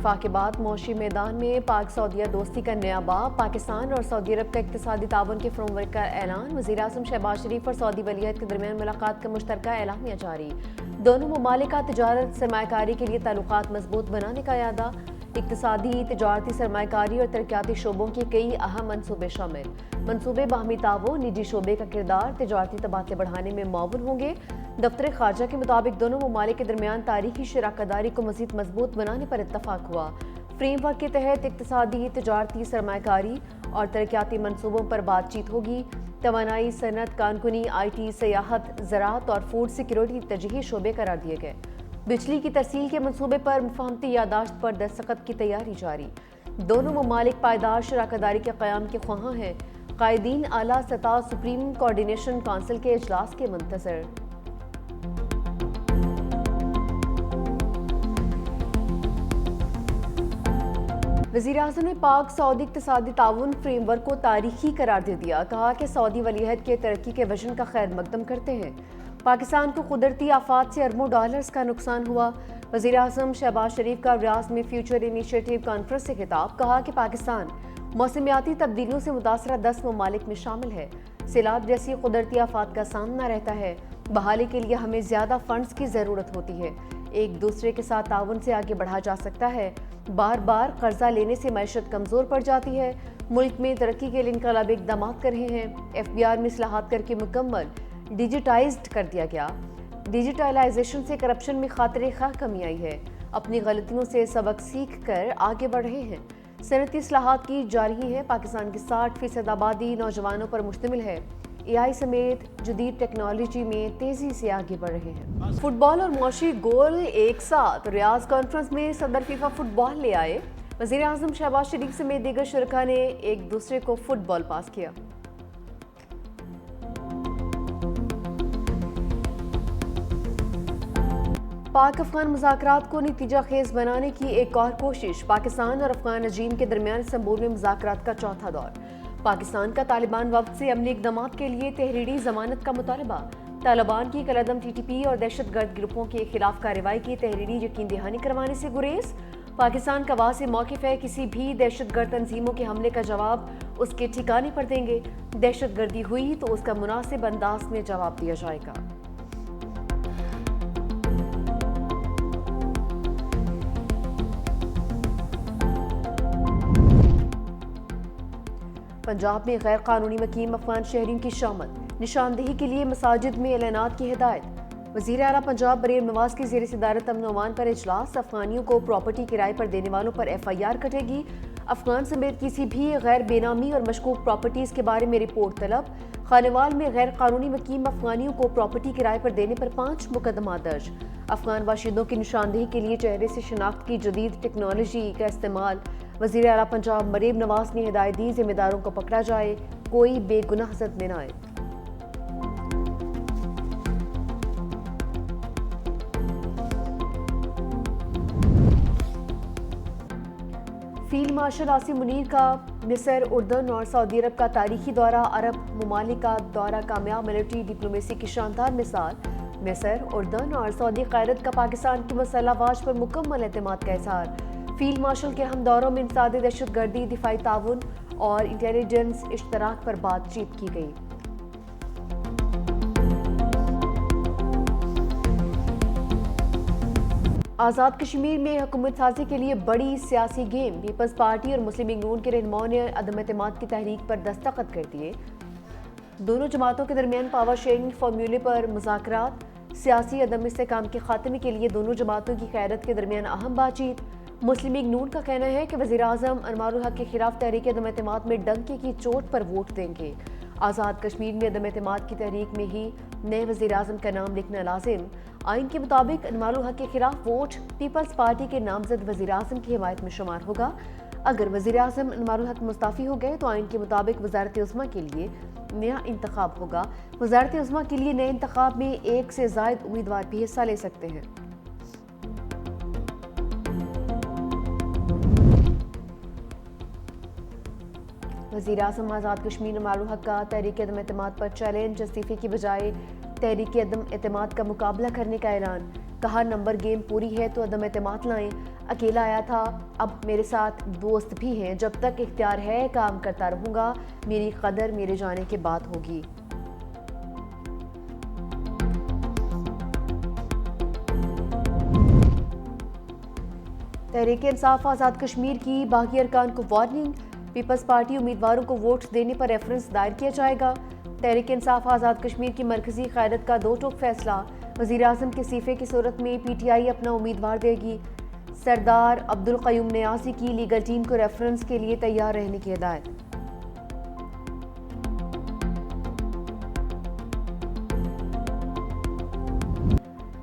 اتفاق کے بعد معاشی میدان میں پاک سعودیہ دوستی کا نیا باب، پاکستان اور سعودی عرب کا اقتصادی تعاون کے فریم ورک کا اعلان، وزیر اعظم شہباز شریف اور سعودی ولی عہد کے درمیان ملاقات کا مشترکہ اعلامیہ جاری، دونوں ممالک کا تجارت سرمایہ کاری کے لیے تعلقات مضبوط بنانے کا اعادہ، اقتصادی، تجارتی سرمایہ کاری اور ترقیاتی شعبوں کے کئی اہم منصوبے شامل، منصوبے باہمی تعاون، نجی شعبے کا کردار، تجارتی تبادلے بڑھانے میں معاون ہوں گے۔ دفتر خارجہ کے مطابق دونوں ممالک کے درمیان تاریخی شراکت داری کو مزید مضبوط بنانے پر اتفاق ہوا۔ فریم ورک کے تحت اقتصادی، تجارتی سرمایہ کاری اور ترقیاتی منصوبوں پر بات چیت ہوگی۔ توانائی، صنعت، کانکنی، آئی ٹی، سیاحت، زراعت اور فوڈ سیکیورٹی ترجیحی شعبے قرار دیے گئے۔ بجلی کی ترسیل کے منصوبے پر مفاہمتی یادداشت پر دستخط کی تیاری جاری۔ دونوں ممالک پائیدار شراکت داری کے قیام کے خواہاں ہیں۔ قائدین اعلیٰ سطح سپریم کوارڈینیشن کونسل کے اجلاس کے منتظر۔ وزیر اعظم نے پاک سعودی اقتصادی تعاون فریم ورک کو تاریخی قرار دے دیا، کہا کہ سعودی ولی عہد کے ترقی کے وژن کا خیر مقدم کرتے ہیں۔ پاکستان کو قدرتی آفات سے اربوں ڈالرز کا نقصان ہوا۔ وزیر اعظم شہباز شریف کا ریاض میں فیوچر انیشیٹو کانفرنس سے خطاب، کہا کہ پاکستان موسمیاتی تبدیلیوں سے متاثرہ 10 ممالک میں شامل ہے۔ سیلاب جیسی قدرتی آفات کا سامنا رہتا ہے۔ بحالی کے لیے ہمیں زیادہ فنڈز کی ضرورت ہوتی ہے۔ ایک دوسرے کے ساتھ تعاون سے آگے بڑھا جا سکتا ہے۔ بار بار قرضہ لینے سے معیشت کمزور پڑ جاتی ہے۔ ملک میں ترقی کے لیے انقلابی اقدامات کر رہے ہیں۔ ایف بی آر میں اصلاحات کر کے مکمل ڈیجیٹائزڈ کر دیا گیا۔ ڈیجیٹائلائزیشن سے کرپشن میں خاطر خواہ کمی آئی ہے۔ اپنی غلطیوں سے سبق سیکھ کر آگے بڑھ رہے ہیں۔ صنعتی اصلاحات کی جا رہی ہیں۔ پاکستان کی 60% آبادی نوجوانوں پر مشتمل ہے۔ اے آئی سمیت جدید ٹیکنالوجی میں تیزی سے آگے بڑھ رہے ہیں۔ فٹ بال اور معاشی گول ایک ساتھ ریاض کانفرنس میں صدر فیفا فٹ بال لے آئے۔ وزیر اعظم شہباز شریف سمیت دیگر شرکاء نے ایک دوسرے کو فٹ بال پاس کیا۔ پاک افغان مذاکرات کو نتیجہ خیز بنانے کی ایک اور کوشش، پاکستان اور افغان رجیم کے درمیان استنبول میں مذاکرات کا چوتھا دور۔ پاکستان کا طالبان وفد سے عملی اقدامات کے لیے تحریری ضمانت کا مطالبہ، طالبان کی کالعدم ٹی ٹی پی اور دہشت گرد گروپوں کے خلاف کارروائی کی تحریری یقین دہانی کروانے سے گریز۔ پاکستان کا واضح موقف ہے، کسی بھی دہشت گرد تنظیموں کے حملے کا جواب اس کے ٹھکانے پر دیں گے۔ دہشت گردی ہوئی تو اس کا مناسب انداز میں جواب دیا جائے گا۔ پنجاب میں غیر قانونی مقیم افغان شہریوں کی شامت، نشاندہی کے لیے مساجد میں اعلانات کی ہدایت۔ وزیر اعلیٰ پنجاب مریم نواز کی زیر صدارت امن و امان پر اجلاس، افغانیوں کو پراپرٹی کرائے پر دینے والوں پر ایف آئی آر کٹے گی۔ افغان سمیت کسی بھی غیر بے نامی اور مشکوک پراپرٹیز کے بارے میں رپورٹ طلب۔ خانوال میں غیر قانونی مقیم افغانیوں کو پراپرٹی کرائے پر دینے پر 5 مقدمات درج۔ افغان باشندوں کی نشاندہی کے لیے چہرے سے شناخت کی جدید ٹیکنالوجی کا استعمال۔ وزیر اعلیٰ پنجاب مریم نواز نے ہدایت دی، ذمہ داروں کو پکڑا جائے، کوئی بے گناہ زد میں نہ آئے۔ فیلڈ مارشل عاصم منیر کا مصر، اردن اور سعودی عرب کا تاریخی دورہ، عرب ممالک کا دورہ کامیاب ملٹری ڈپلومیسی کی شاندار مثال۔ مصر، اردن اور سعودی قیادت کا پاکستان کی مسلح افواج پر مکمل اعتماد کا اظہار۔ فیلڈ مارشل کے اہم دوروں میں انسداد دہشت گردی، دفاعی تعاون اور انٹیلیجنس اشتراک پر بات چیت کی گئی۔ آزاد کشمیر میں حکومت سازی کے لیے بڑی سیاسی گیم، پیپلز پارٹی اور مسلم لیگ نون کے رہنماؤں نے عدم اعتماد کی تحریک پر دستخط کر دیے۔ دونوں جماعتوں کے درمیان پاور شیئرنگ فارمولے پر مذاکرات، سیاسی عدم استحکام کے خاتمے کے لیے دونوں جماعتوں کی قیادت کے درمیان اہم بات چیت۔ مسلم لیگ نون کا کہنا ہے کہ وزیر اعظم انوار الحق کے خلاف تحریک عدم اعتماد میں ڈنکے کی چوٹ پر ووٹ دیں گے۔ آزاد کشمیر میں عدم اعتماد کی تحریک میں ہی نئے وزیر اعظم کا نام لکھنا لازم۔ آئین کے مطابق انوار الحق کے خلاف ووٹ پیپلز پارٹی کے نامزد وزیر اعظم کی حمایت میں شمار ہوگا۔ اگر وزیر اعظم انوار الحق مستعفی ہو گئے تو آئین کے مطابق وزارت عظمیٰ کے لیے نیا انتخاب ہوگا۔ وزارت عظمیٰ کے لیے نئے انتخاب میں 1 سے زائد امیدوار بھی حصہ لے سکتے ہیں۔ وزیر اعظم آزاد کشمیر انوار الحق کا تحریک عدم اعتماد پر چیلنج، استعفے کی بجائے تحریک عدم اعتماد کا مقابلہ کرنے کا اعلان۔ کہا نمبر گیم پوری ہے تو عدم اعتماد لائیں، اکیلا آیا تھا، اب میرے ساتھ دوست بھی ہیں، جب تک اختیار ہے کام کرتا رہوں گا، میری قدر میرے جانے کے بعد ہوگی۔ تحریک انصاف آزاد کشمیر کی باقی ارکان کو وارننگ، پیپلز پارٹی امیدواروں کو ووٹ دینے پر ریفرنس دائر کیا جائے گا۔ تحریک انصاف آزاد کشمیر کی مرکزی قیادت کا 2 ٹوک فیصلہ، وزیراعظم کے استعفے کی صورت میں پی ٹی آئی اپنا امیدوار دے گی۔ سردار عبدالقیوم نیازی کی لیگل ٹیم کو ریفرنس کے لیے تیار رہنے کی ہدایت۔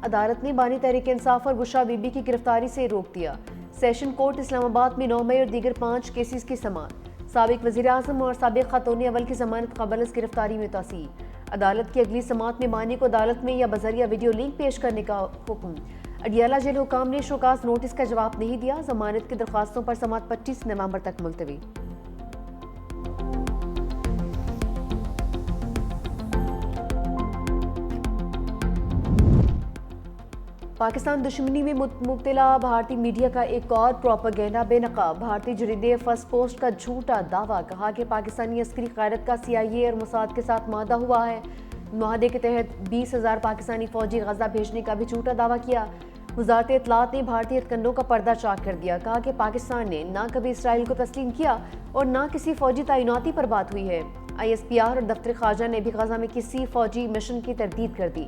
عدالت نے بانی تحریک انصاف اور بشرا بی بی کی گرفتاری سے روک دیا۔ سیشن کورٹ اسلام آباد میں 9 مئی اور دیگر 5 کیسز کی سماعت۔ سابق وزیر اعظم اور سابق خاتون اول کی ضمانت قبل از گرفتاری میں توسیع۔ عدالت کی اگلی سماعت میں بانی کو عدالت میں یا بذریعہ ویڈیو لنک پیش کرنے کا حکم۔ اڈیالہ جیل حکام نے شوکاز نوٹس کا جواب نہیں دیا، ضمانت کی درخواستوں پر سماعت 25 نومبر تک ملتوی۔ پاکستان دشمنی میں مبتلا بھارتی میڈیا کا ایک اور پروپیگنڈا بے نقاب۔ بھارتی جریدے فرسٹ پوسٹ کا جھوٹا دعویٰ، کہا کہ پاکستانی عسکری قیادت کا سی آئی اے اور موساد کے ساتھ معاہدہ ہوا ہے۔ معاہدے کے تحت 20,000 پاکستانی فوجی غزہ بھیجنے کا بھی جھوٹا دعویٰ کیا۔ وزارت اطلاعات نے بھارتی ہتھکنڈوں کا پردہ چاک کر دیا، کہا کہ پاکستان نے نہ کبھی اسرائیل کو تسلیم کیا اور نہ کسی فوجی تعیناتی پر بات ہوئی ہے۔ آئی ایس پی آر اور دفتر خارجہ نے بھی غزہ میں کسی فوجی مشن کی تردید کر دی۔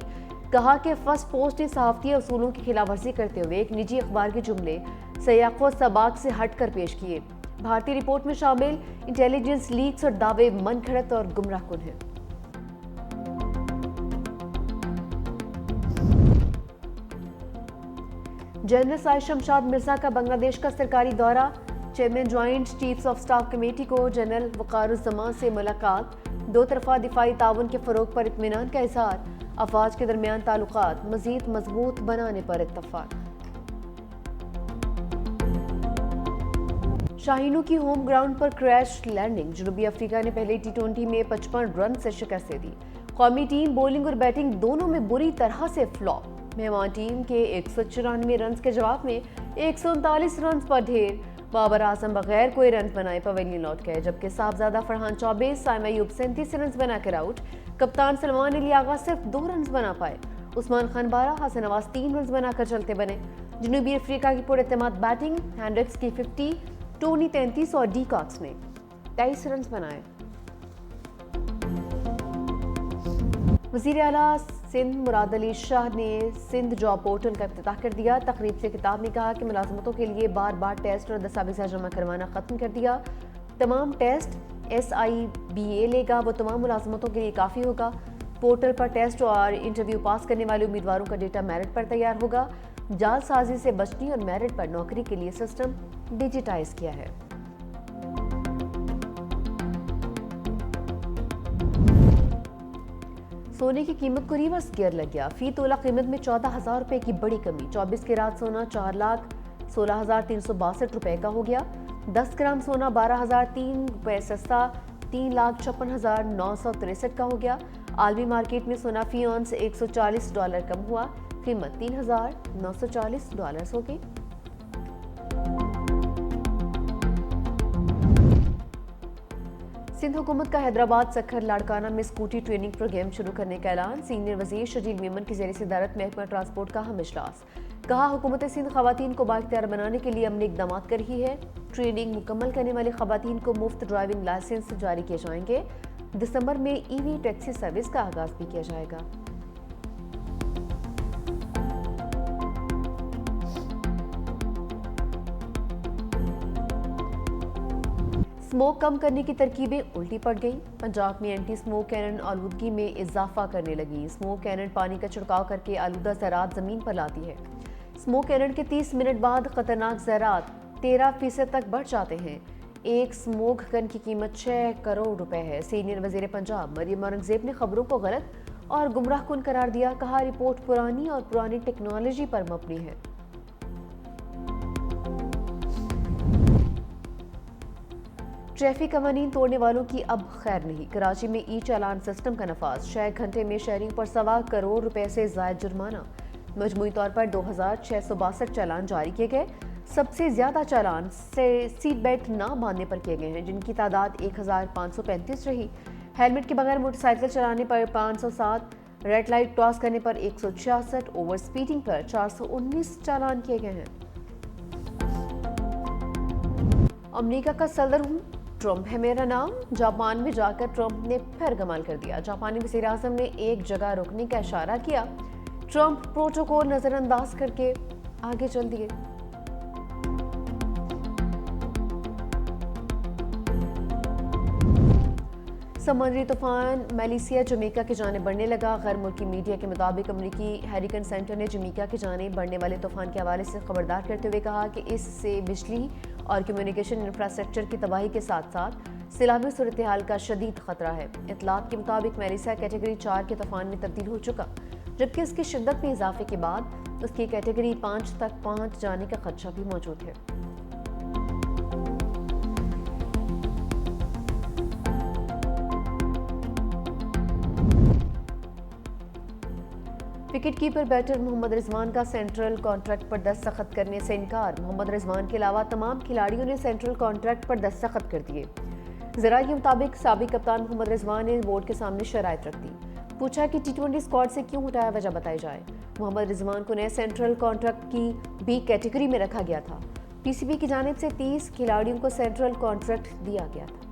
کہا کہ فرسٹ پوسٹ نے صحافتی اصولوں کی خلاف ورزی کرتے ہوئے ایک نجی اخبار کے جملے سیاق و سباق سے ہٹ کر پیش کیے۔ بھارتی رپورٹ میں شامل انٹیلیجنس لیکس اور دعوے من گھڑت اور گمراہ کن ہیں۔ جنرل سائر شمشاد مرزا کا بنگلہ دیش کا سرکاری دورہ، chairman joint chiefs of staff committee کو جنرل وقار الزمان سے ملاقات، 2 طرفہ دفاعی تعاون کے فروغ پر اطمینان کا اظہار، افواج کے درمیان تعلقات مزید مضبوط بنانے پر اتفاق۔ شاہینوں کی ہوم گراؤنڈ پر کریش لینڈنگ، جنوبی افریقہ نے پہلے T20 میں 55 رن سے شکست دے دی۔ قومی ٹیم بولنگ اور بیٹنگ دونوں میں بری طرح سے فلاپ، مہمان ٹیم کے 194 رنز کے جواب میں 139 رنز پر ڈھیر، بابر اعظم بغیر کوئی رنز بنائے پویلین لوٹ گئے، جبکہ صاحبزادہ فرحان 24، سائمہ ایوب 37 رنز بنا کر آؤٹ، کپتان سلمان علی آغا صرف 2 رنز بنا پائے، عثمان خان 12، حسن نواز 3 رنز بنا کر چلتے بنے۔ جنوبی افریقہ کی پر اعتماد بیٹنگ، ہینڈرکس کی 50، ٹونی 33 اور ڈی کاکس نے 23 رنز بنائے۔ وزیر اعلیٰ سندھ مراد علی شاہ نے سندھ جاب پورٹل کا افتتاح کر دیا۔ تقریب سے خطاب میں کہا کہ ملازمتوں کے لیے بار بار ٹیسٹ اور دستاویزات جمع کروانا ختم کر دیا۔ تمام ٹیسٹ SIBA لے گا، وہ تمام ملازمتوں کے لیے کافی ہوگا۔ پورٹل پر ٹیسٹ اور انٹرویو پاس کرنے والے امیدواروں کا ڈیٹا میرٹ پر تیار ہوگا۔ جعل سازی سے بچنے اور میرٹ پر نوکری کے لیے سسٹم ڈیجیٹائز کیا ہے۔ سونے کی قیمت کو ریورس گیئر لگ گیا، فی تولہ قیمت میں 14,000 روپے کی بڑی کمی، 24 کیرات سونا 4,16,362 روپے کا ہو گیا، 10 گرام سونا 12,003 روپے سستا $3,56,963 کا ہو گیا۔ عالمی مارکیٹ میں سونا فی اونس $140 کم ہوا، قیمت $3,940 ہو گئی۔ سندھ حکومت کا حیدرآباد سکھر لاڑکانہ میں اسکوٹی ٹریننگ پروگرام شروع کرنے کا اعلان، سینئر وزیر شجیل میمن کی زیر صدارت محکمہ ٹرانسپورٹ کا اہم اجلاس۔ کہا حکومت سندھ خواتین کو بااختیار بنانے کے لیے عملی اقدامات کر رہی ہے، ٹریننگ مکمل کرنے والی خواتین کو مفت ڈرائیونگ لائسنس جاری کیے جائیں گے، دسمبر میں EV ٹیکسی سروس کا آغاز بھی کیا جائے گا۔ اسموک کم کرنے کی ترکیبیں الٹی پڑ گئیں، پنجاب میں اینٹی اسموک کینن آلودگی میں اضافہ کرنے لگی۔ اسموک کینن پانی کا چھڑکاؤ کر کے آلودہ زراعت زمین پر لاتی ہے۔ اسموک کینن کے 30 منٹ بعد خطرناک زراعت 13% تک بڑھ جاتے ہیں۔ ایک اسموک گن کی قیمت 6 کروڑ روپے ہے۔ سینئر وزیر پنجاب مریم اورنگزیب نے خبروں کو غلط اور گمراہ کن قرار دیا، کہا رپورٹ پرانی اور پرانی ٹیکنالوجی پر مبنی ہے۔ ٹریفک قوانین توڑنے والوں کی اب خیر نہیں، کراچی میں ای چالان سسٹم کا نفاذ، 6 گھنٹے میں شہریوں پر 1.25 کروڑ روپے سے زائد جرمانہ۔ مجموعی طور پر 2662 چالان جاری کیے گئے۔ سب سے زیادہ چالان سیٹ بیلٹ نہ باندھنے پر کیے گئے ہیں، جن کی تعداد 1535 رہی۔ ہیلمٹ کے بغیر موٹر سائیکل چلانے پر 507، ریڈ لائٹ کراس کرنے پر 166، اوور سپیڈنگ پر 419 چالان کیے گئے ہیں۔ امریکہ کا صدر ہوں، ٹرمپ ہے میرا نام۔ جاپان میں جا کر ٹرمپ نے پھر کمال کر دیا۔ جاپانی وزیر اعظم نے ایک جگہ رکنے کا اشارہ کیا، ٹرمپ پروٹوکول نظر انداز کر کے آگے چل دیے۔ سمندری طوفان میلیسیا جمیکا کی جانب بڑھنے لگا۔ غیر ملکی میڈیا کے مطابق امریکی ہیریکن سینٹر نے جمیکا کی جانب بڑھنے والے طوفان کے حوالے سے خبردار کرتے ہوئے کہا کہ اس سے بجلی اور کمیونیکیشن انفراسٹرکچر کی تباہی کے ساتھ ساتھ سیلابی صورتحال کا شدید خطرہ ہے۔ اطلاعات کے مطابق میلیسیا کیٹیگری 4 کے طوفان میں تبدیل ہو چکا، جبکہ اس کی شدت میں اضافے کے بعد اس کی کیٹیگری 5 تک پہنچ جانے کا خدشہ بھی موجود ہے۔ وکٹ کیپر بیٹر محمد رضوان کا سینٹرل کانٹریکٹ پر دستخط کرنے سے انکار۔ محمد رضوان کے علاوہ تمام کھلاڑیوں نے سینٹرل کانٹریکٹ پر دستخط کر دیے۔ ذرائع کے مطابق سابق کپتان محمد رضوان نے بورڈ کے سامنے شرائط رکھ دی، پوچھا کہ ٹی20 اسکواڈ سے کیوں ہٹایا، وجہ بتائی جائے۔ محمد رضوان کو نئے سینٹرل کانٹریکٹ کی بی کیٹیگری میں رکھا گیا تھا۔ پی سی بی کی جانب سے 30 کھلاڑیوں کو سینٹرل کانٹریکٹ دیا گیا تھا۔